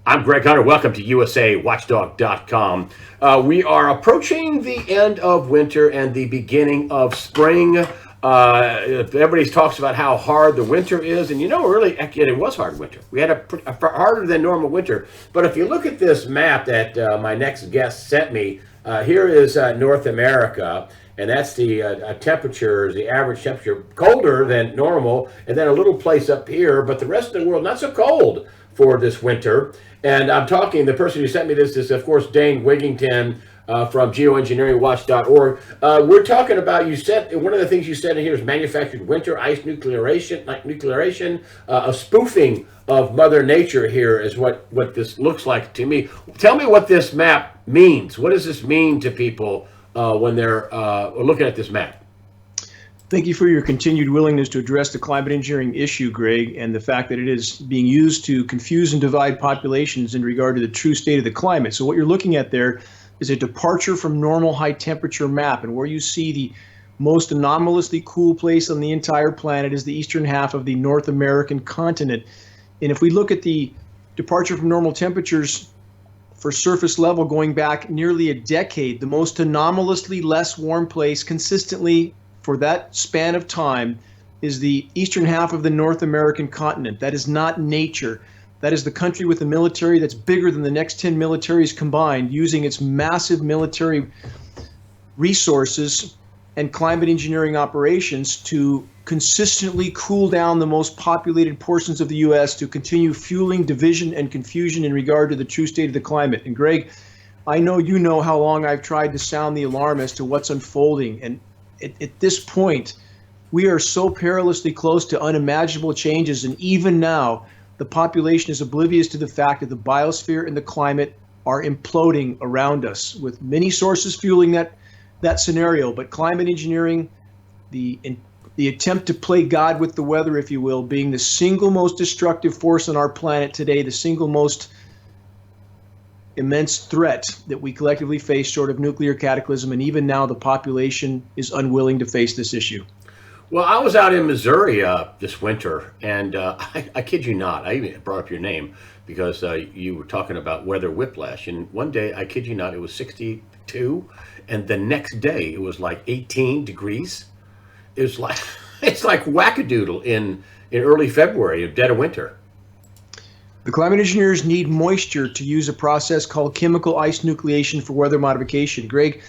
I'm Greg Hunter. Welcome to USAWatchdog.com. We are approaching the end of winter and the beginning of spring. Everybody talks about how hard the winter is, and really, it was hard winter. We had a harder than normal winter. But if you look at this map that my next guest sent me, here is North America. And that's the temperatures, the average temperature, colder than normal, and then a little place up here, but the rest of the world not so cold for this winter. And the person who sent me this is, of course, Dane Wigington from geoengineeringwatch.org. We're talking about, one of the things you said in here is manufactured winter ice nuclearation, a spoofing of Mother Nature here is what this looks like to me. Tell me what this map means. What does this mean to people when they're looking at this map? Thank you for your continued willingness to address the climate engineering issue, Greg, and the fact that it is being used to confuse and divide populations in regard to the true state of the climate. So what you're looking at there is a departure from normal high temperature map, and where you see the most anomalously cool place on the entire planet is the eastern half of the North American continent. And if we look at the departure from normal temperatures for surface level going back nearly a decade, the most anomalously less warm place consistently for that span of time is the eastern half of the North American continent. That is not nature. That is the country with a military that's bigger than the next 10 militaries combined, using its massive military resources and climate engineering operations to consistently cool down the most populated portions of the U.S. to continue fueling division and confusion in regard to the true state of the climate. And Greg, I know you know how long I've tried to sound the alarm as to what's unfolding. And at this point, we are so perilously close to unimaginable changes. And even now, the population is oblivious to the fact that the biosphere and the climate are imploding around us, with many sources fueling that scenario. But climate engineering, the attempt to play God with the weather, if you will, being the single most destructive force on our planet today, the single most immense threat that we collectively face short of nuclear cataclysm, and even now the population is unwilling to face this issue. Well, I was out in Missouri this winter, and I kid you not, I even brought up your name because you were talking about weather whiplash, and one day, I kid you not, it was 62, and the next day it was like 18 degrees. It's like wackadoodle in early February, dead of winter. The climate engineers need moisture to use a process called chemical ice nucleation for weather modification. Greg,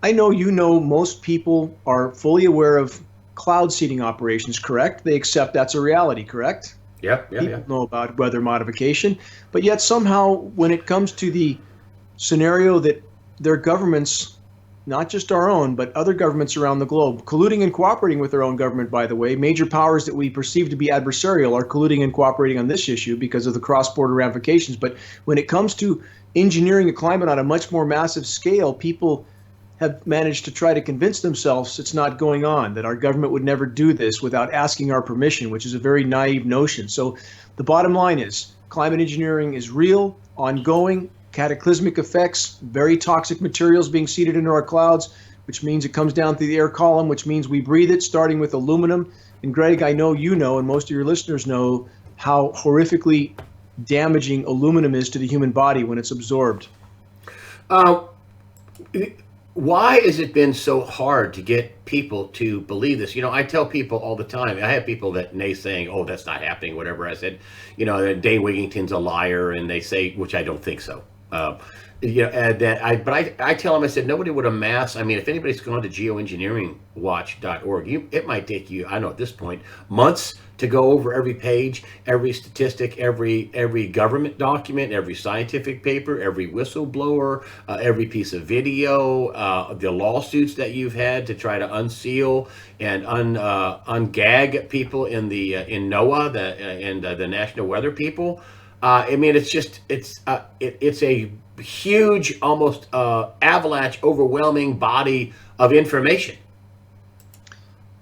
I know you know most people are fully aware of cloud seeding operations, correct? They accept that's a reality, correct? Yeah. People know about weather modification, but yet somehow when it comes to the scenario that their governments, not just our own, but other governments around the globe, colluding and cooperating with their own government, by the way. Major powers that we perceive to be adversarial are colluding and cooperating on this issue because of the cross-border ramifications. But when it comes to engineering the climate on a much more massive scale, people have managed to try to convince themselves it's not going on, that our government would never do this without asking our permission, which is a very naive notion. So the bottom line is climate engineering is real, ongoing, cataclysmic effects, very toxic materials being seeded into our clouds, which means it comes down through the air column, which means we breathe it, starting with aluminum. And Greg, I know you know, and most of your listeners know, how horrifically damaging aluminum is to the human body when it's absorbed. Why has it been so hard to get people to believe this? I tell people all the time, I have people that naysaying, oh, that's not happening, whatever. I said, that Dane Wigington's a liar, and they say, which I don't think so. But I tell them, I said, nobody would amass. I mean, if anybody's gone to geoengineeringwatch.org, it might take you, I know at this point, months to go over every page, every statistic, every government document, every scientific paper, every whistleblower, every piece of video, the lawsuits that you've had to try to unseal and ungag people in NOAA, the National Weather People. I mean, it's a huge, almost avalanche, overwhelming body of information.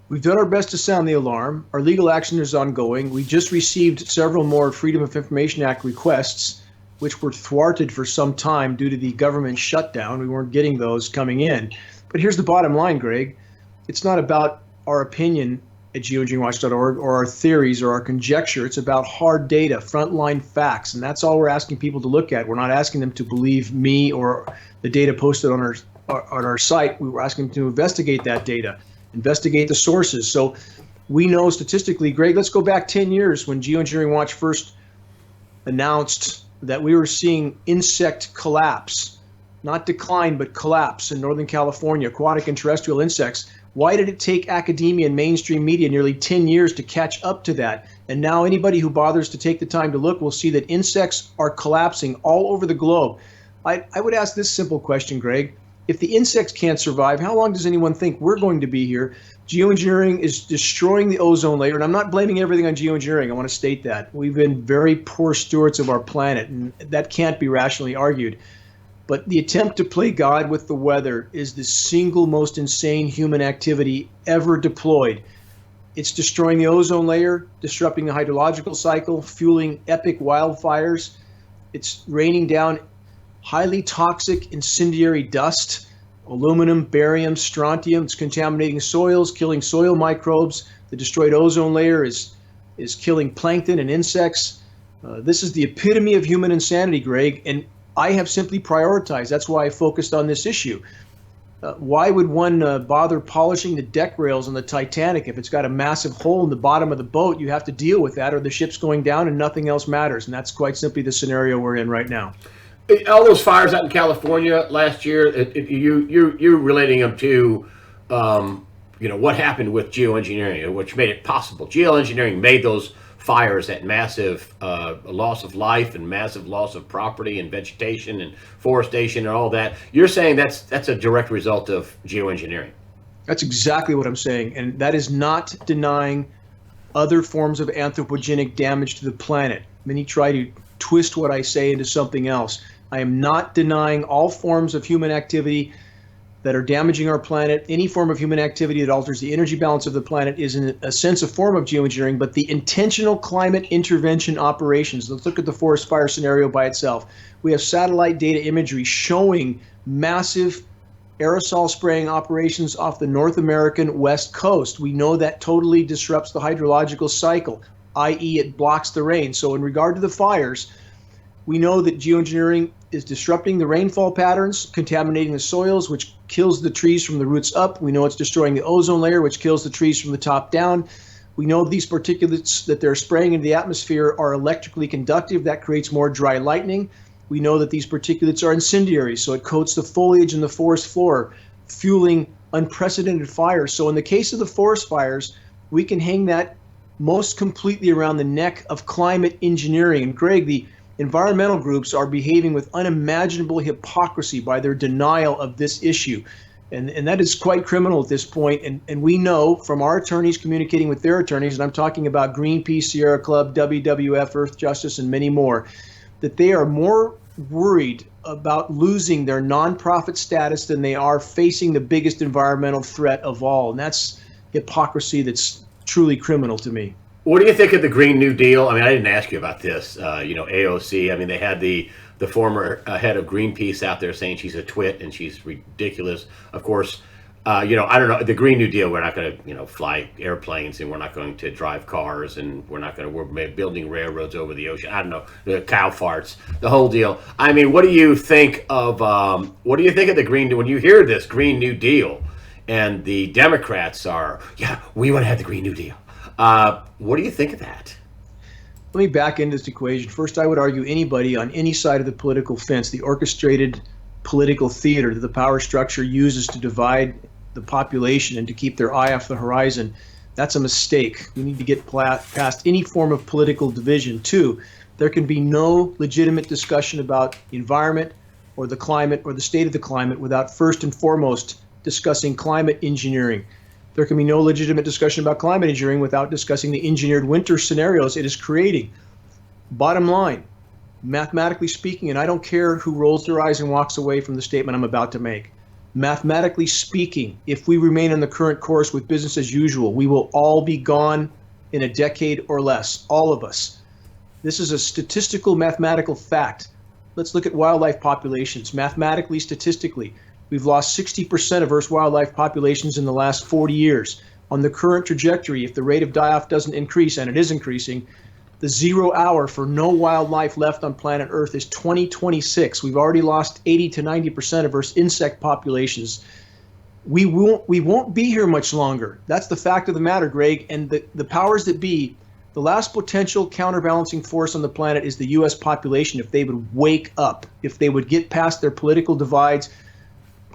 We've done our best to sound the alarm. Our legal action is ongoing. We just received several more Freedom of Information Act requests, which were thwarted for some time due to the government shutdown. We weren't getting those coming in. But here's the bottom line, Greg. It's not about our opinion at geoengineeringwatch.org or our theories or our conjecture. It's about hard data, frontline facts, and that's all we're asking people to look at. We're not asking them to believe me or the data posted on our site. We were asking them to investigate that data, investigate the sources. So we know statistically, Greg, let's go back 10 years when Geoengineering Watch first announced that we were seeing insect collapse, not decline, but collapse in Northern California, aquatic and terrestrial insects. Why did it take academia and mainstream media nearly 10 years to catch up to that? And now anybody who bothers to take the time to look will see that insects are collapsing all over the globe. I would ask this simple question, Greg. If the insects can't survive, how long does anyone think we're going to be here? Geoengineering is destroying the ozone layer, and I'm not blaming everything on geoengineering. I want to state that. We've been very poor stewards of our planet, and that can't be rationally argued. But the attempt to play God with the weather is the single most insane human activity ever deployed. It's destroying the ozone layer, disrupting the hydrological cycle, fueling epic wildfires. It's raining down highly toxic incendiary dust, aluminum, barium, strontium. It's contaminating soils, killing soil microbes. The destroyed ozone layer is killing plankton and insects. This is the epitome of human insanity, Greg, and I have simply prioritized. That's why I focused on this issue. Why would one bother polishing the deck rails on the Titanic if it's got a massive hole in the bottom of the boat? You have to deal with that, or the ship's going down and nothing else matters. And that's quite simply the scenario we're in right now. All those fires out in California last year, you're relating them to, what happened with geoengineering, which made it possible. Geoengineering made those fires that massive loss of life and massive loss of property and vegetation and forestation and all that. You're saying that's a direct result of geoengineering. That's exactly what I'm saying. And that is not denying other forms of anthropogenic damage to the planet. Many try to twist what I say into something else. I am not denying all forms of human activity that are damaging our planet. Any form of human activity that alters the energy balance of the planet is in a sense a form of geoengineering, but the intentional climate intervention operations, let's look at the forest fire scenario by itself. We have satellite data imagery showing massive aerosol spraying operations off the North American West Coast. We know that totally disrupts the hydrological cycle, i.e. it blocks the rain. So in regard to the fires, we know that geoengineering is disrupting the rainfall patterns, contaminating the soils, which kills the trees from the roots up. We know it's destroying the ozone layer, which kills the trees from the top down. We know these particulates that they're spraying into the atmosphere are electrically conductive. That creates more dry lightning. We know that these particulates are incendiary, so it coats the foliage and the forest floor, fueling unprecedented fires. So in the case of the forest fires, we can hang that most completely around the neck of climate engineering. And Greg, the environmental groups are behaving with unimaginable hypocrisy by their denial of this issue. And that is quite criminal at this point. And we know from our attorneys communicating with their attorneys, and I'm talking about Greenpeace, Sierra Club, WWF, Earth Justice, and many more, that they are more worried about losing their nonprofit status than they are facing the biggest environmental threat of all. And that's hypocrisy that's truly criminal to me. What do you think of the Green New Deal? I mean, I didn't ask you about this. AOC. I mean, they had the former head of Greenpeace out there saying she's a twit and she's ridiculous. Of course, I don't know. The Green New Deal, we're not going to, fly airplanes, and we're not going to drive cars, and we're building railroads over the ocean. I don't know, the cow farts, the whole deal. I mean, what do you think of the Green? When you hear this Green New Deal, and the Democrats are, we want to have the Green New Deal. What do you think of that? Let me back into this equation. First, I would argue anybody on any side of the political fence, the orchestrated political theater that the power structure uses to divide the population and to keep their eye off the horizon, that's a mistake. We need to get past any form of political division. Two, there can be no legitimate discussion about the environment or the climate or the state of the climate without first and foremost discussing climate engineering. There can be no legitimate discussion about climate engineering without discussing the engineered winter scenarios it is creating. Bottom line, mathematically speaking, and I don't care who rolls their eyes and walks away from the statement I'm about to make, mathematically speaking, if we remain on the current course with business as usual, we will all be gone in a decade or less, all of us. This is a statistical mathematical fact. Let's look at wildlife populations. Mathematically, statistically, we've lost 60% of Earth's wildlife populations in the last 40 years. on the current trajectory, if the rate of die-off doesn't increase, and it is increasing, the 0 hour for no wildlife left on planet Earth is 2026. We've already lost 80 to 90% of Earth's insect populations. We won't be here much longer. That's the fact of the matter, Greg. And the powers that be, the last potential counterbalancing force on the planet is the U.S. population. If they would wake up, if they would get past their political divides,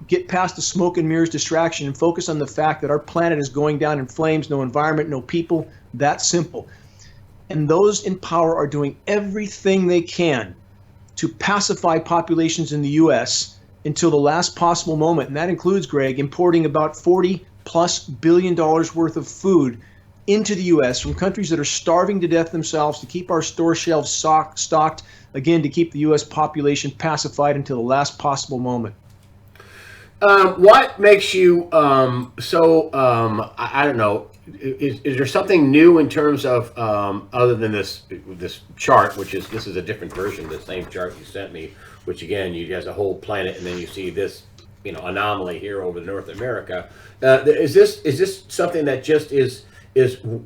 get past the smoke and mirrors distraction, and focus on the fact that our planet is going down in flames, no environment, no people. That simple. And those in power are doing everything they can to pacify populations in the U.S. until the last possible moment. And that includes, Greg, importing about $40+ billion worth of food into the U.S. from countries that are starving to death themselves to keep our store shelves stocked, again, to keep the U.S. population pacified until the last possible moment. What makes you I don't know, is there something new in terms of other than this chart, this is a different version of the same chart you sent me, which again you has a whole planet and then you see this anomaly here over North America. Is this something that just is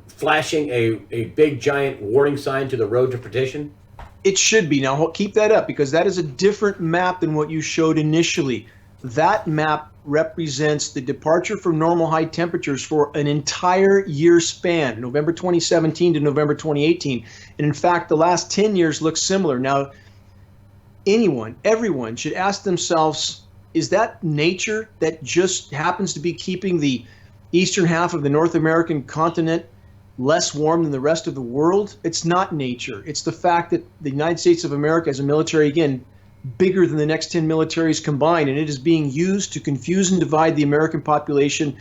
flashing a big giant warning sign to the road to perdition? It should be. Now keep that up, because that is a different map than what you showed initially. That map represents the departure from normal high temperatures for an entire year span, November 2017 to November 2018. And in fact, the last 10 years look similar. Now, everyone should ask themselves, is that nature that just happens to be keeping the eastern half of the North American continent less warm than the rest of the world? It's not nature. It's the fact that the United States of America as a military, again, bigger than the next 10 militaries combined, and it is being used to confuse and divide the American population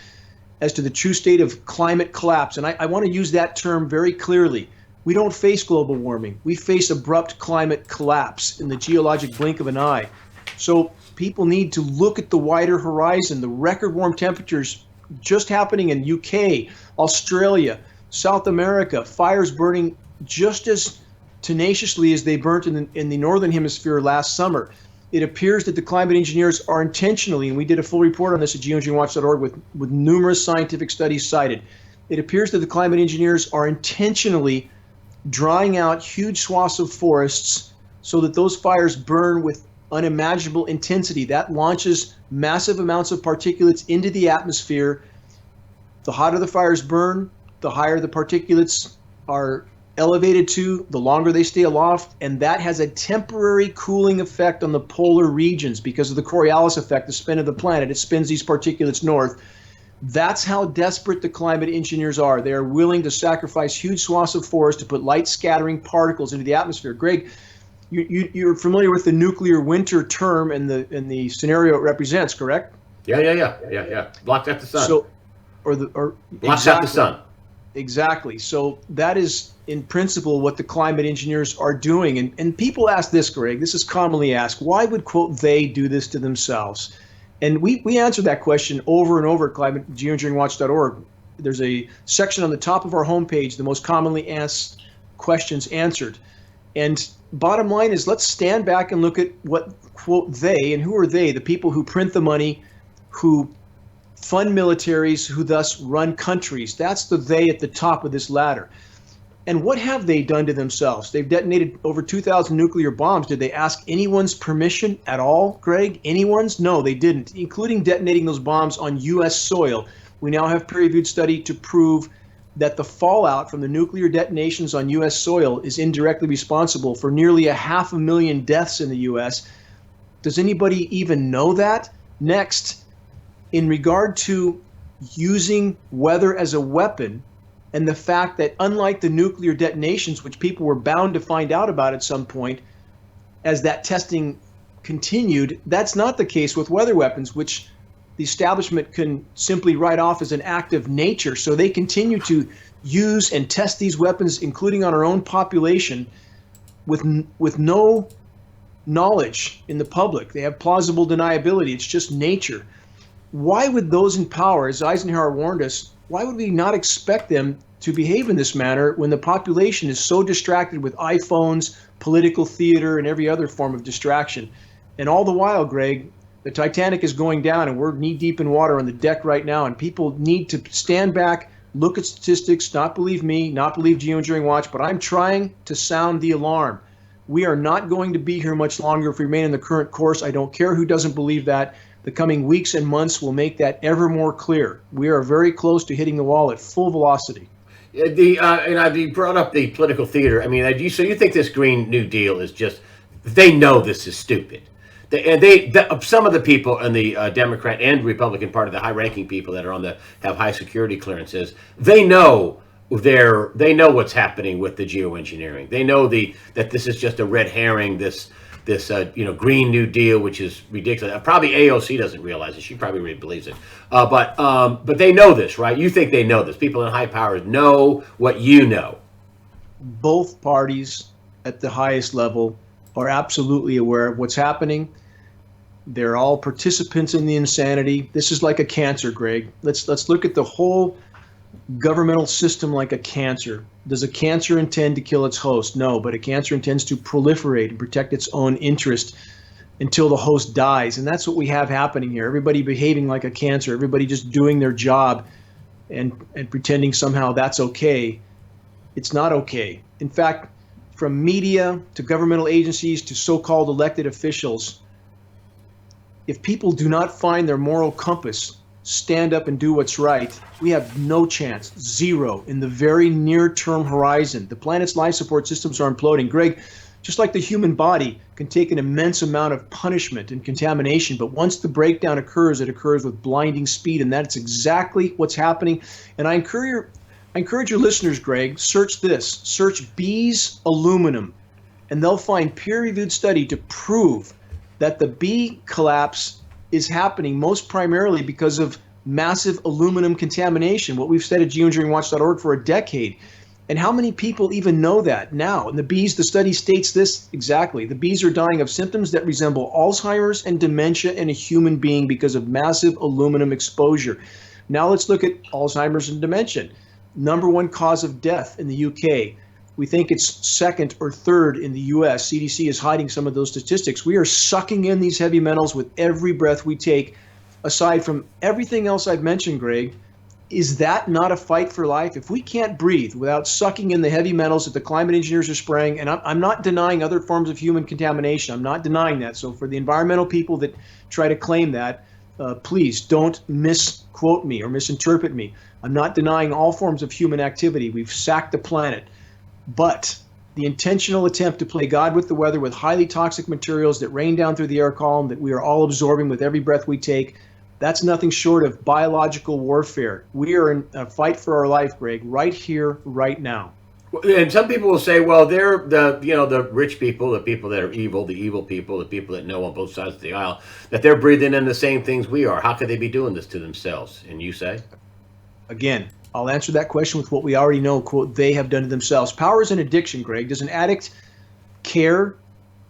as to the true state of climate collapse. And I want to use that term very clearly. We don't face global warming. We face abrupt climate collapse in the geologic blink of an eye. So people need to look at the wider horizon, the record warm temperatures just happening in UK, Australia, South America, fires burning just as tenaciously as they burnt in the northern hemisphere last summer. It appears that the climate engineers are intentionally, and we did a full report on this at geoengineeringwatch.org with numerous scientific studies cited. It appears that the climate engineers are intentionally drying out huge swaths of forests so that those fires burn with unimaginable intensity. That launches massive amounts of particulates into the atmosphere. The hotter the fires burn, the higher the particulates are elevated to, the longer they stay aloft, and that has a temporary cooling effect on the polar regions because of the Coriolis effect, the spin of the planet. It spins these particulates north. That's how desperate the climate engineers are. They are willing to sacrifice huge swaths of forest to put light scattering particles into the atmosphere. Greg, you're familiar with the nuclear winter term and the scenario it represents, correct? Yeah. Blocks out the sun. So, blocks out the sun. Exactly. So that is, in principle, what the climate engineers are doing. And people ask this, Greg, this is commonly asked, why would, quote, they do this to themselves? And we answer that question over and over at geoengineeringwatch.org. There's a section on the top of our homepage, the most commonly asked questions answered. And bottom line is, let's stand back and look at what, quote, they, and who are they? The people who print the money, who fund militaries, who thus run countries. That's the they at the top of this ladder. And what have they done to themselves? They've detonated over 2,000 nuclear bombs. Did they ask anyone's permission at all, Greg? Anyone's? No, they didn't, including detonating those bombs on U.S. soil. We now have peer-reviewed study to prove that the fallout from the nuclear detonations on U.S. soil is indirectly responsible for nearly 500,000 deaths in the U.S. Does anybody even know that? Next, in regard to using weather as a weapon, and the fact that unlike the nuclear detonations, which people were bound to find out about at some point, as that testing continued, that's not the case with weather weapons, which the establishment can simply write off as an act of nature. So they continue to use and test these weapons, including on our own population, with no knowledge in the public. They have plausible deniability. It's just nature. Why would those in power, as Eisenhower warned us, why would we not expect them to behave in this manner when the population is so distracted with iPhones, political theater, and every other form of distraction? And all the while, Greg, the Titanic is going down and we're knee deep in water on the deck right now, and people need to stand back, look at statistics, not believe me, not believe Geoengineering Watch, but I'm trying to sound the alarm. We are not going to be here much longer if we remain in the current course. I don't care who doesn't believe that. The coming weeks and months will make that ever more clear. We are very close to hitting the wall at full velocity. You brought up the political theater. I mean, so you think this Green New Deal is just, they know this is stupid. Some of the people in the Democrat and Republican part of the high-ranking people that are have high security clearances, they know what's happening with the geoengineering. They know that this is just a red herring. This Green New Deal, which is ridiculous. Probably AOC doesn't realize it. She probably really believes it. But they know this, right? You think they know this? People in high power know what you know. Both parties at the highest level are absolutely aware of what's happening. They're all participants in the insanity. This is like a cancer, Greg. Let's look at the whole governmental system like a cancer. Does a cancer intend to kill its host? No, but a cancer intends to proliferate and protect its own interest until the host dies. And that's what we have happening here. Everybody behaving like a cancer, everybody just doing their job and pretending somehow that's okay. It's not okay. In fact, from media to governmental agencies to so-called elected officials, if people do not find their moral compass, stand up and do what's right, we have no chance, zero, in the very near-term horizon. The planet's life support systems are imploding. Greg, just like the human body can take an immense amount of punishment and contamination, but once the breakdown occurs, it occurs with blinding speed, and that's exactly what's happening. And I encourage your listeners, Greg, search bees aluminum, and they'll find peer-reviewed study to prove that the bee collapse is happening most primarily because of massive aluminum contamination, what we've said at geoengineeringwatch.org for a decade. And how many people even know that now? And the study states this exactly. The bees are dying of symptoms that resemble Alzheimer's and dementia in a human being because of massive aluminum exposure. Now let's look at Alzheimer's and dementia. Number one cause of death in the UK. We think it's second or third in the US. CDC is hiding some of those statistics. We are sucking in these heavy metals with every breath we take. Aside from everything else I've mentioned, Greg, is that not a fight for life? If we can't breathe without sucking in the heavy metals that the climate engineers are spraying, and I'm not denying other forms of human contamination. I'm not denying that. So for the environmental people that try to claim that, please don't misquote me or misinterpret me. I'm not denying all forms of human activity. We've sacked the planet. But the intentional attempt to play God with the weather with highly toxic materials that rain down through the air column that we are all absorbing with every breath we take, that's nothing short of biological warfare. We are in a fight for our life, Greg, right here, right now. And some people will say, well, they're the rich people, the people that are evil, the evil people, the people that know on both sides of the aisle, that they're breathing in the same things we are. How could they be doing this to themselves? And you say? Again, I'll answer that question with what we already know, quote, they have done to themselves. Power is an addiction, Greg. Does an addict care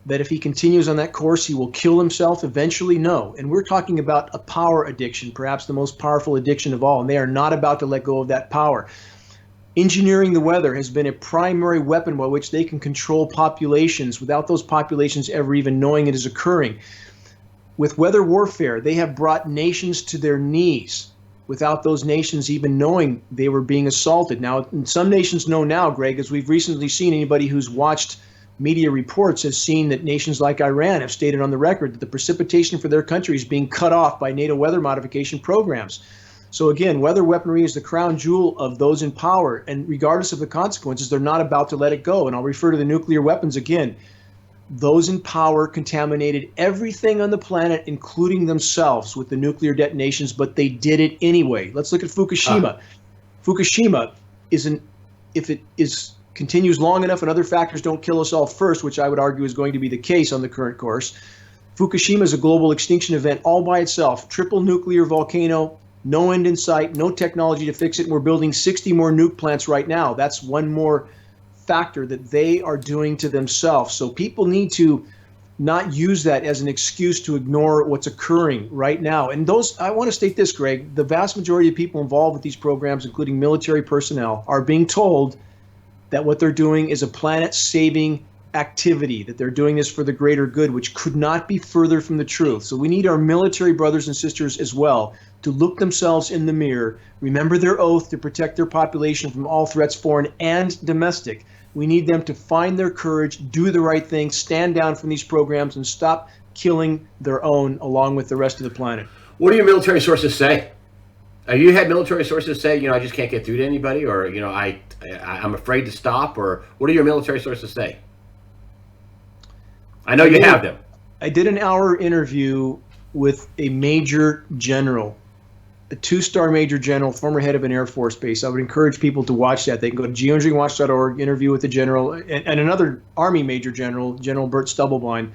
that if he continues on that course, he will kill himself eventually? No. And we're talking about a power addiction, perhaps the most powerful addiction of all, and they are not about to let go of that power. Engineering the weather has been a primary weapon by which they can control populations without those populations ever even knowing it is occurring. With weather warfare, they have brought nations to their knees without those nations even knowing they were being assaulted. Now, some nations know now, Greg, as we've recently seen. Anybody who's watched media reports has seen that nations like Iran have stated on the record that the precipitation for their country is being cut off by NATO weather modification programs. So again, weather weaponry is the crown jewel of those in power, and regardless of the consequences, they're not about to let it go. And I'll refer to the nuclear weapons again. Those in power contaminated everything on the planet, including themselves, with the nuclear detonations, but they did it anyway. Let's look at Fukushima. Fukushima if it continues long enough and other factors don't kill us all first, which I would argue is going to be the case on the current course, Fukushima is a global extinction event all by itself. Triple nuclear volcano, no end in sight, no technology to fix it. And we're building 60 more nuke plants right now. That's one more factor that they are doing to themselves. So people need to not use that as an excuse to ignore what's occurring right now. And I want to state this, Greg, the vast majority of people involved with these programs, including military personnel, are being told that what they're doing is a planet-saving activity, that they're doing this for the greater good, which could not be further from the truth. So we need our military brothers and sisters as well to look themselves in the mirror, remember their oath to protect their population from all threats, foreign and domestic. We need them to find their courage, do the right thing, stand down from these programs, and stop killing their own along with the rest of the planet. What do your military sources say? Have you had military sources say, I just can't get through to anybody, or, I'm afraid to stop, or what do your military sources say? I know you have them. I did an hour interview with a major general, a 2-star major general, former head of an Air Force base. I would encourage people to watch that. They can go to geoengineeringwatch.org, interview with the general, and another Army major general, General Bert Stubblebine,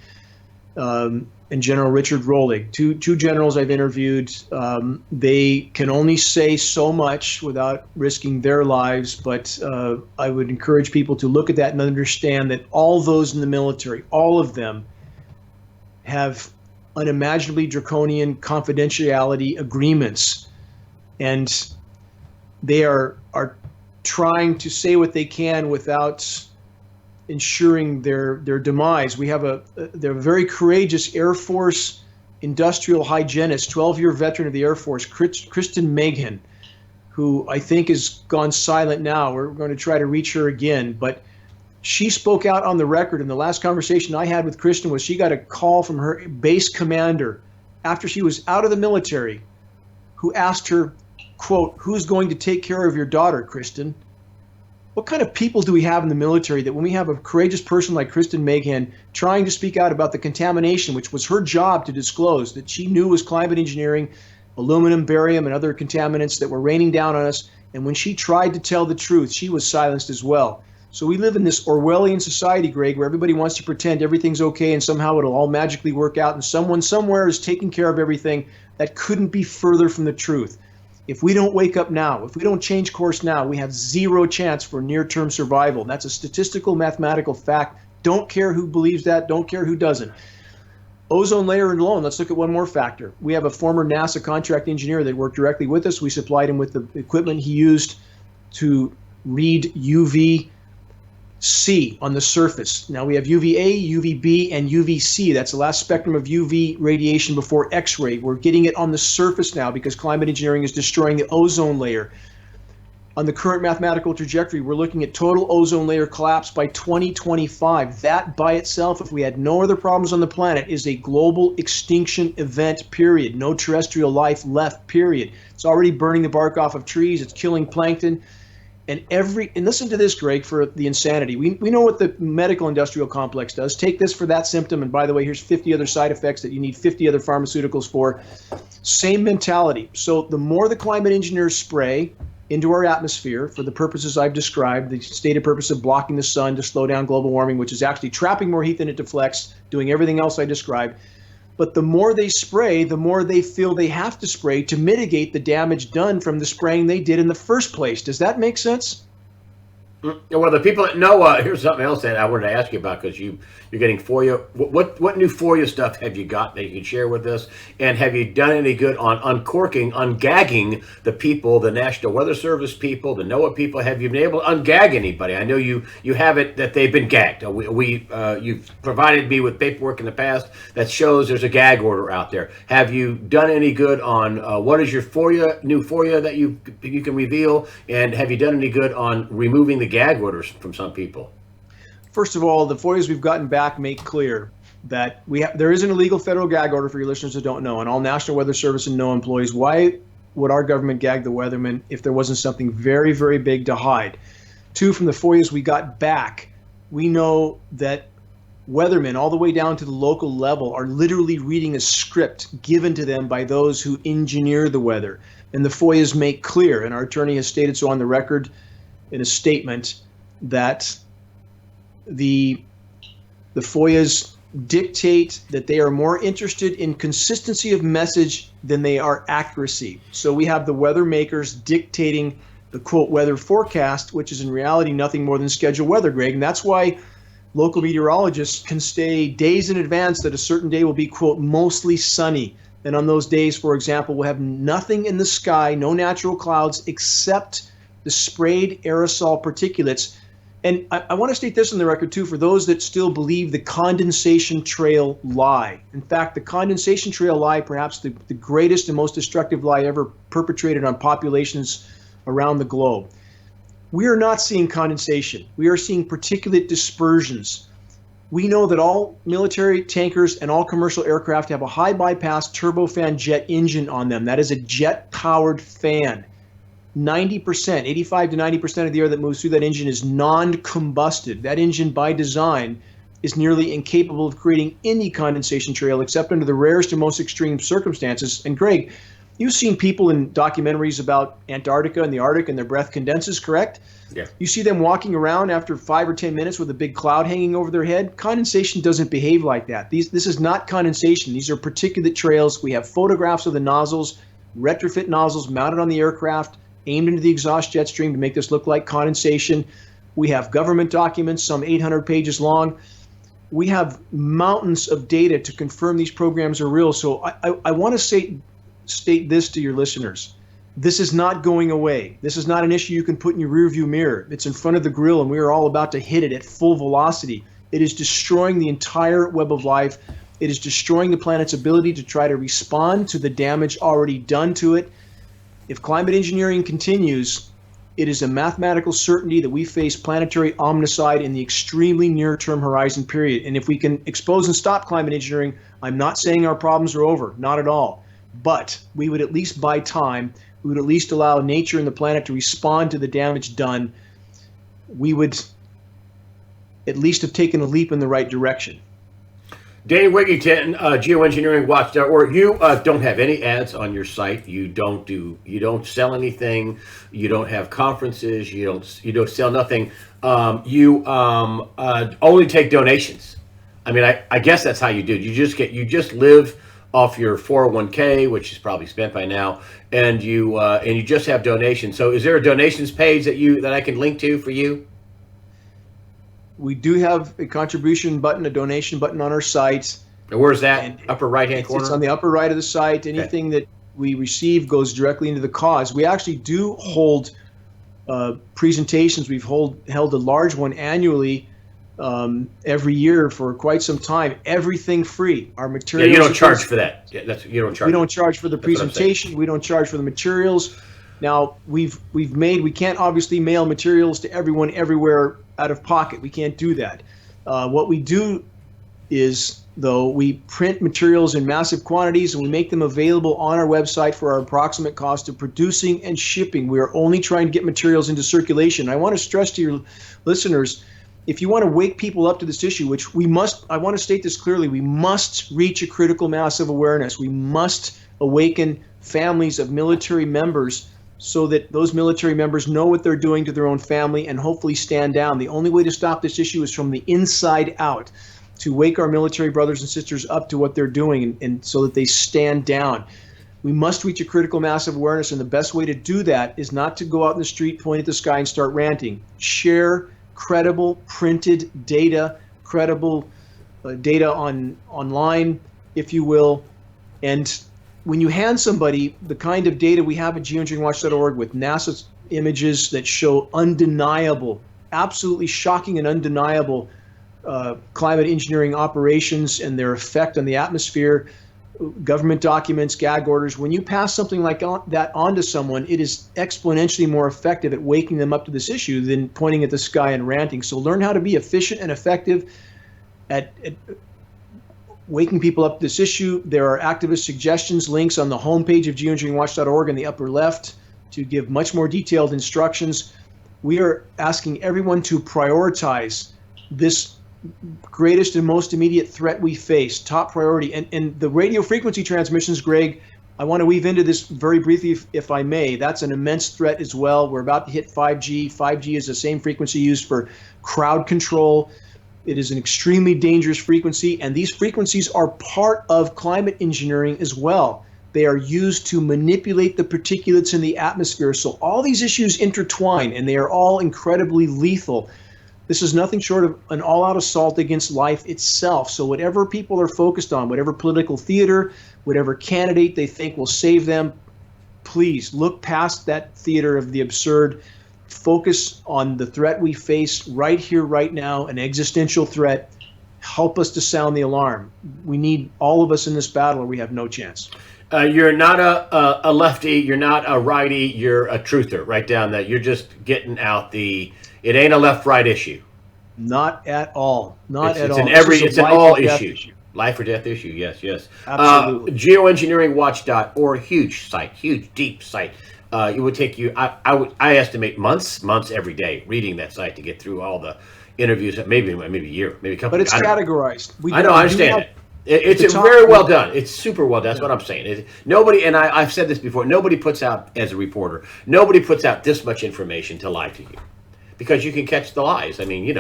and General Richard Rolig. Two generals I've interviewed. They can only say so much without risking their lives, but I would encourage people to look at that and understand that all those in the military, all of them, have unimaginably draconian confidentiality agreements, and they are trying to say what they can without ensuring their demise. We have they're a very courageous Air Force industrial hygienist, 12-year veteran of the Air Force, Kristen Meghan, who I think has gone silent now. We're going to try to reach her again, but she spoke out on the record. And the last conversation I had with Kristen was she got a call from her base commander after she was out of the military, who asked her, quote, "Who's going to take care of your daughter, Kristen?" What kind of people do we have in the military that when we have a courageous person like Kristen Meghan trying to speak out about the contamination, which was her job to disclose, that she knew was climate engineering, aluminum, barium, and other contaminants that were raining down on us, and when she tried to tell the truth, she was silenced as well. So we live in this Orwellian society, Greg, where everybody wants to pretend everything's okay and somehow it'll all magically work out and someone somewhere is taking care of everything. That couldn't be further from the truth. If we don't wake up now, if we don't change course now, we have zero chance for near-term survival. That's a statistical, mathematical fact. Don't care who believes that. Don't care who doesn't. Ozone layer alone, let's look at one more factor. We have a former NASA contract engineer that worked directly with us. We supplied him with the equipment he used to read UVC on the surface. Now we have UVA, UVB, and UVC. That's the last spectrum of UV radiation before X-ray. We're getting it on the surface now because climate engineering is destroying the ozone layer. On the current mathematical trajectory, we're looking at total ozone layer collapse by 2025. That by itself, if we had no other problems on the planet, is a global extinction event, period. No terrestrial life left, period. It's already burning the bark off of trees. It's killing plankton. And listen to this, Greg, for the insanity. We know what the medical industrial complex does. Take this for that symptom, and by the way, here's 50 other side effects that you need 50 other pharmaceuticals for. Same mentality. So the more the climate engineers spray into our atmosphere for the purposes I've described, the stated purpose of blocking the sun to slow down global warming, which is actually trapping more heat than it deflects, doing everything else I described. But the more they spray, the more they feel they have to spray to mitigate the damage done from the spraying they did in the first place. Does that make sense? Well, the people that know, here's something else that I wanted to ask you about, because you're getting FOIA. What new FOIA stuff have you got that you can share with us? And have you done any good on ungagging the people, the National Weather Service people, the NOAA people? Have you been able to ungag anybody? I know you have it that they've been gagged. You've provided me with paperwork in the past that shows there's a gag order out there. Have you done any good on what is your new FOIA that you can reveal? And have you done any good on removing the gag orders from some people? First of all, the FOIAs we've gotten back make clear that there is an illegal federal gag order for your listeners that don't know, and all National Weather Service and NOAA employees. Why would our government gag the weathermen if there wasn't something very, very big to hide? Two, from the FOIAs we got back, we know that weathermen all the way down to the local level are literally reading a script given to them by those who engineer the weather. And the FOIAs make clear, and our attorney has stated so on the record in a statement, that the FOIAs dictate that they are more interested in consistency of message than they are accuracy. So we have the weather makers dictating the, quote, weather forecast, which is in reality nothing more than scheduled weather, Greg. And that's why local meteorologists can stay days in advance that a certain day will be, quote, mostly sunny. And on those days, for example, we'll have nothing in the sky, no natural clouds, except the sprayed aerosol particulates And I want to state this on the record, too, for those that still believe the condensation trail lie. In fact, the condensation trail lie, perhaps the greatest and most destructive lie ever perpetrated on populations around the globe. We are not seeing condensation. We are seeing particulate dispersions. We know that all military tankers and all commercial aircraft have a high bypass turbofan jet engine on them. That is a jet-powered fan. 90%, 85 to 90% of the air that moves through that engine is non-combusted. That engine, by design, is nearly incapable of creating any condensation trail except under the rarest and most extreme circumstances. And Greg, you've seen people in documentaries about Antarctica and the Arctic and their breath condenses, correct? Yeah. You see them walking around after 5 or 10 minutes with a big cloud hanging over their head. Condensation doesn't behave like that. This is not condensation. These are particulate trails. We have photographs of the nozzles, retrofit nozzles mounted on the aircraft, aimed into the exhaust jet stream to make this look like condensation. We have government documents, some 800 pages long. We have mountains of data to confirm these programs are real. So I want to state this to your listeners. This is not going away. This is not an issue you can put in your rearview mirror. It's in front of the grill, and we are all about to hit it at full velocity. It is destroying the entire web of life. It is destroying the planet's ability to try to respond to the damage already done to it. If climate engineering continues, it is a mathematical certainty that we face planetary omnicide in the extremely near-term horizon period. And if we can expose and stop climate engineering, I'm not saying our problems are over, not at all. But we would at least buy time. We would at least allow nature and the planet to respond to the damage done. We would at least have taken a leap in the right direction. Danny Wigington, geoengineeringwatch.org. You don't have any ads on your site. You don't sell anything. You don't have conferences. You don't sell nothing. You only take donations. I mean, I guess that's how you do it. You just live off your 401k, which is probably spent by now, and you just have donations. So is there a donations page that I can link to for you? We do have a contribution button, a donation button on our site. And where's that? And upper right-hand corner? It's on the upper right of the site. Anything that we receive goes directly into the cause. We actually do hold presentations. We've held a large one annually every year for quite some time. Everything free. Our materials. Yeah, you don't charge for that. Yeah, you don't charge. We don't charge for the presentation. We don't charge for the materials. Now we can't obviously mail materials to everyone everywhere out of pocket. We can't do that. What we do is, though, we print materials in massive quantities and we make them available on our website for our approximate cost of producing and shipping. We are only trying to get materials into circulation. I want to stress to your listeners, if you want to wake people up to this issue, which we must, I want to state this clearly, we must reach a critical mass of awareness. We must awaken families of military members so that those military members know what they're doing to their own family and hopefully stand down. The only way to stop this issue is from the inside out, to wake our military brothers and sisters up to what they're doing and so that they stand down. We must reach a critical mass of awareness, and the best way to do that is not to go out in the street, point at the sky, and start ranting. Share credible printed data, credible data online, if you will, and when you hand somebody the kind of data we have at geoengineeringwatch.org with NASA images that show undeniable, absolutely shocking and undeniable climate engineering operations and their effect on the atmosphere, government documents, gag orders, when you pass something like that onto someone, it is exponentially more effective at waking them up to this issue than pointing at the sky and ranting. So learn how to be efficient and effective at waking people up to this issue. There are activist suggestions, links on the homepage of geoengineeringwatch.org in the upper left to give much more detailed instructions. We are asking everyone to prioritize this greatest and most immediate threat we face, top priority. And the radio frequency transmissions, Greg, I want to weave into this very briefly, if I may. That's an immense threat as well. We're about to hit 5G. 5G is the same frequency used for crowd control. It is an extremely dangerous frequency, and these frequencies are part of climate engineering as well. They are used to manipulate the particulates in the atmosphere. So all these issues intertwine, and they are all incredibly lethal. This is nothing short of an all-out assault against life itself. So whatever people are focused on, whatever political theater, whatever candidate they think will save them, please look past that theater of the absurd. focus on the threat we face right here, right now, an existential threat. Help us to sound the alarm. We need all of us in this battle, or we have no chance. You're not a lefty. You're not a righty. You're a truther. Right down that. You're just getting out it ain't a left-right issue. Not at all. Not at all. It's an all issue. Life or death issue. Yes, yes. Absolutely. Geoengineeringwatch.org, huge site, huge, deep site. It would take you, I estimate months every day reading that site to get through all the interviews. Maybe a year, maybe a couple. But it's categorized. I understand it. It's very well done. It's super well done. That's what I'm saying. Nobody, and I've said this before, nobody puts out, as a reporter, nobody puts out this much information to lie to you. Because you can catch the lies. I mean,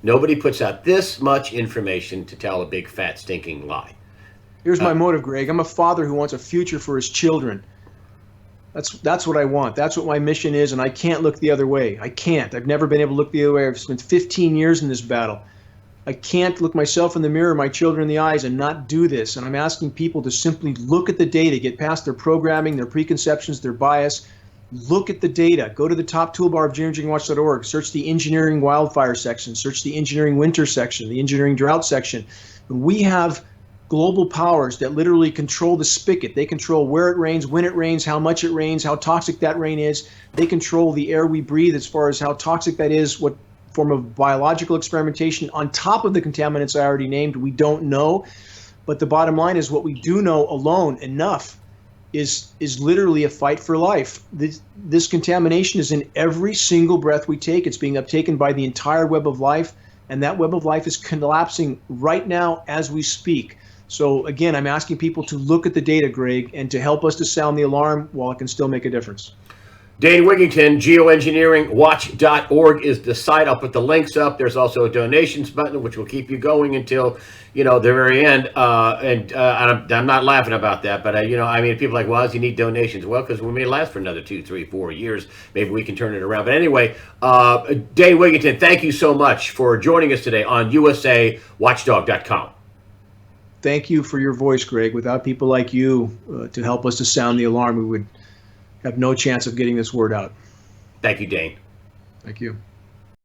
nobody puts out this much information to tell a big, fat, stinking lie. Here's my motive, Greg. I'm a father who wants a future for his children. That's what I want. That's what my mission is, and I can't look the other way. I can't. I've never been able to look the other way. I've spent 15 years in this battle. I can't look myself in the mirror, my children in the eyes, and not do this. And I'm asking people to simply look at the data, get past their programming, their preconceptions, their bias. Look at the data. Go to the top toolbar of geoengineeringwatch.org. Search the engineering wildfire section. Search the engineering winter section, the engineering drought section. We have global powers that literally control the spigot. They control where it rains, when it rains, how much it rains, how toxic that rain is. They control the air we breathe as far as how toxic that is, what form of biological experimentation on top of the contaminants I already named. We don't know. But the bottom line is what we do know alone enough is literally a fight for life. This contamination is in every single breath we take. It's being uptaken by the entire web of life, and that web of life is collapsing right now as we speak. So again, I'm asking people to look at the data, Greg, and to help us to sound the alarm while it can still make a difference. Dane Wigington, geoengineeringwatch.org is the site. I'll put the links up. There's also a donations button, which will keep you going until, the very end. I'm not laughing about that, but, people are like, well, does he need donations? Well, because we may last for another 2, 3, 4 years. Maybe we can turn it around. But anyway, Dane Wigington, thank you so much for joining us today on USAWatchdog.com. Thank you for your voice, Greg. Without people like you to help us to sound the alarm, we would have no chance of getting this word out. Thank you, Dane. Thank you.